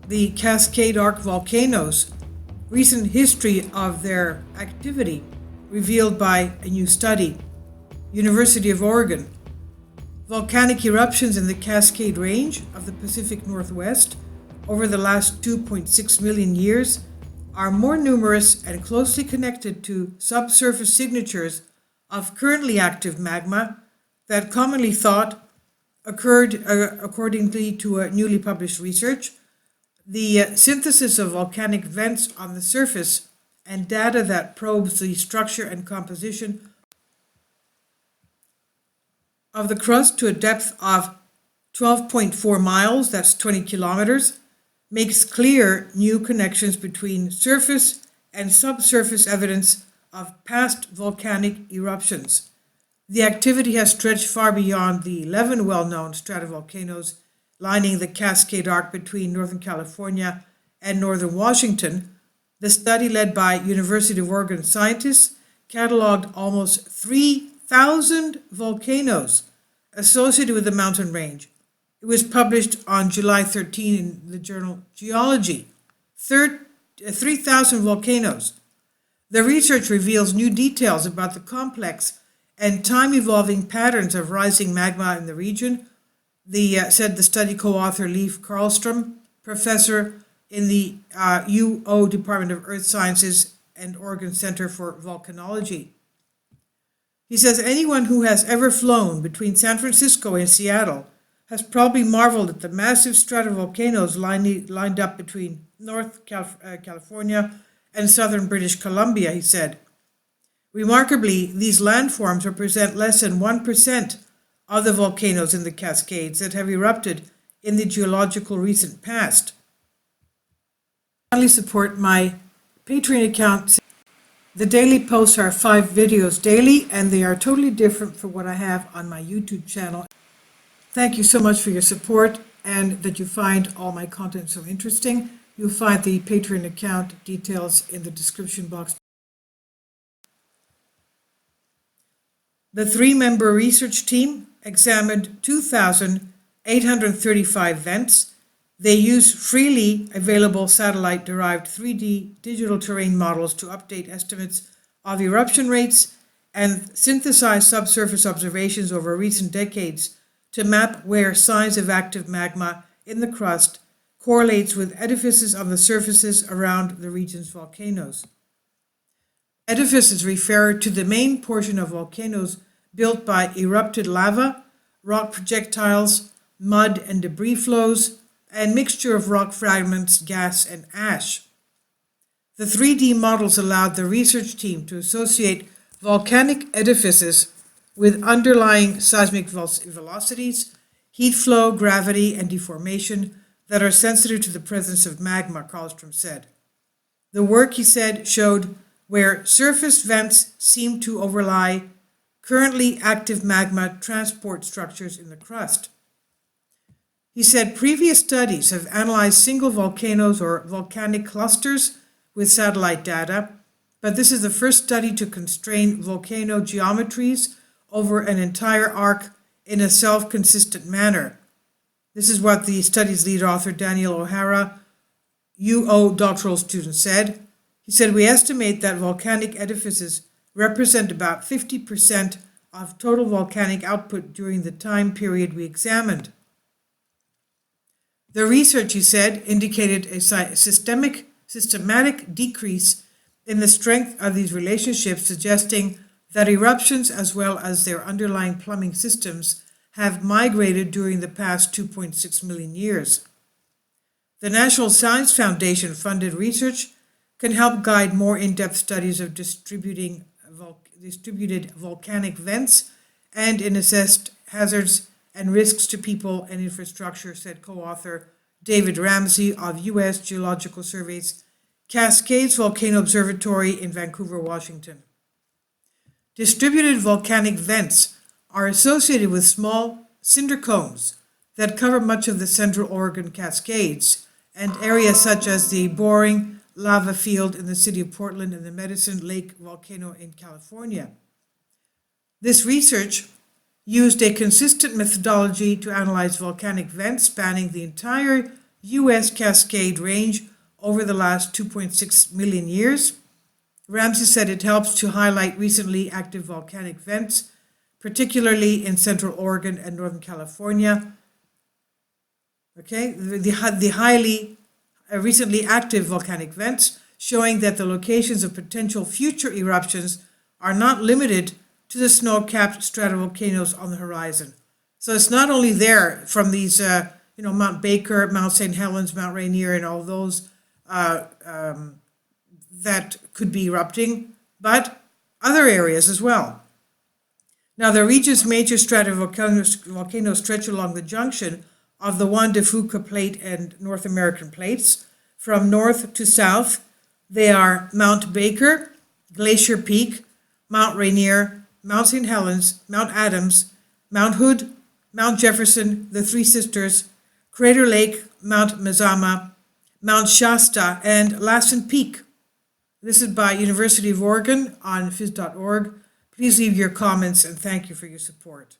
the Cascade Arc volcanoes, recent history of their activity revealed by a new study. University of Oregon. Volcanic eruptions in the Cascade Range of the Pacific Northwest over the last 2.6 million years are more numerous and closely connected to subsurface signatures of currently active magma that commonly thought occurred accordingly to newly published research. The synthesis of volcanic vents on the surface and data that probes the structure and composition of the crust to a depth of 12.4 miles, that's 20 kilometers, makes clear new connections between surface and subsurface evidence of past volcanic eruptions. The activity has stretched far beyond the 11 well-known stratovolcanoes lining the Cascade Arc between Northern California and Northern Washington. The study, led by University of Oregon scientists, cataloged almost 3,000 volcanoes associated with the mountain range. It was published on July 13 in the journal Geology. 3,000 volcanoes. The research reveals new details about the complex and time-evolving patterns of rising magma in the region, said the study co-author Leif Karlstrom, professor in the UO Department of Earth Sciences and Oregon Center for Volcanology. He says anyone who has ever flown between San Francisco and Seattle has probably marveled at the massive stratovolcanoes lined up between North California and southern British Columbia, he said. Remarkably, these landforms represent less than 1% of the volcanoes in the Cascades that have erupted in the geological recent past. Finally, support my Patreon account. The daily posts are 5 videos daily, and they are totally different from what I have on my YouTube channel. Thank you so much for your support and that you find all my content so interesting. You'll find the Patreon account details in the description box. The 3-member research team examined 2,835 vents. They use freely available satellite-derived 3D digital terrain models to update estimates of eruption rates and synthesize subsurface observations over recent decades to map where signs of active magma in the crust correlates with edifices on the surfaces around the region's volcanoes. Edifices refer to the main portion of volcanoes built by erupted lava, rock projectiles, mud and debris flows, and mixture of rock fragments, gas, and ash. The 3D models allowed the research team to associate volcanic edifices with underlying seismic velocities, heat flow, gravity, and deformation that are sensitive to the presence of magma, Karlstrom said. The work, he said, showed where surface vents seem to overlie currently active magma transport structures in the crust. He said previous studies have analyzed single volcanoes or volcanic clusters with satellite data, but this is the first study to constrain volcano geometries over an entire arc in a self-consistent manner. This is what the study's lead author, Daniel O'Hara, UO doctoral student, said. He said, we estimate that volcanic edifices represent about 50% of total volcanic output during the time period we examined. The research, he said, indicated a systematic decrease in the strength of these relationships, suggesting that eruptions as well as their underlying plumbing systems have migrated during the past 2.6 million years. The National Science Foundation funded research can help guide more in-depth studies of distributed volcanic vents and in assessed hazards and risks to people and infrastructure, said co-author David Ramsey of U.S. Geological Survey's Cascades Volcano Observatory in Vancouver, Washington. Distributed volcanic vents are associated with small cinder cones that cover much of the central Oregon Cascades and areas such as the Boring lava field in the city of Portland and the Medicine Lake volcano in California. This research used a consistent methodology to analyze volcanic vents spanning the entire U.S. Cascade Range over the last 2.6 million years. Ramsey said it helps to highlight recently active volcanic vents, particularly in Central Oregon and Northern California. Okay, the highly recently active volcanic vents showing that the locations of potential future eruptions are not limited to the snow-capped stratovolcanoes on the horizon. So it's not only there from these, Mount Baker, Mount St. Helens, Mount Rainier, and all those that could be erupting, but other areas as well. Now, the region's major stratovolcanoes stretch along the junction of the Juan de Fuca Plate and North American plates. From north to south, they are Mount Baker, Glacier Peak, Mount Rainier, Mount St. Helens, Mount Adams, Mount Hood, Mount Jefferson, the Three Sisters, Crater Lake, Mount Mazama, Mount Shasta, and Lassen Peak. This is by University of Oregon on phys.org. Please leave your comments and thank you for your support.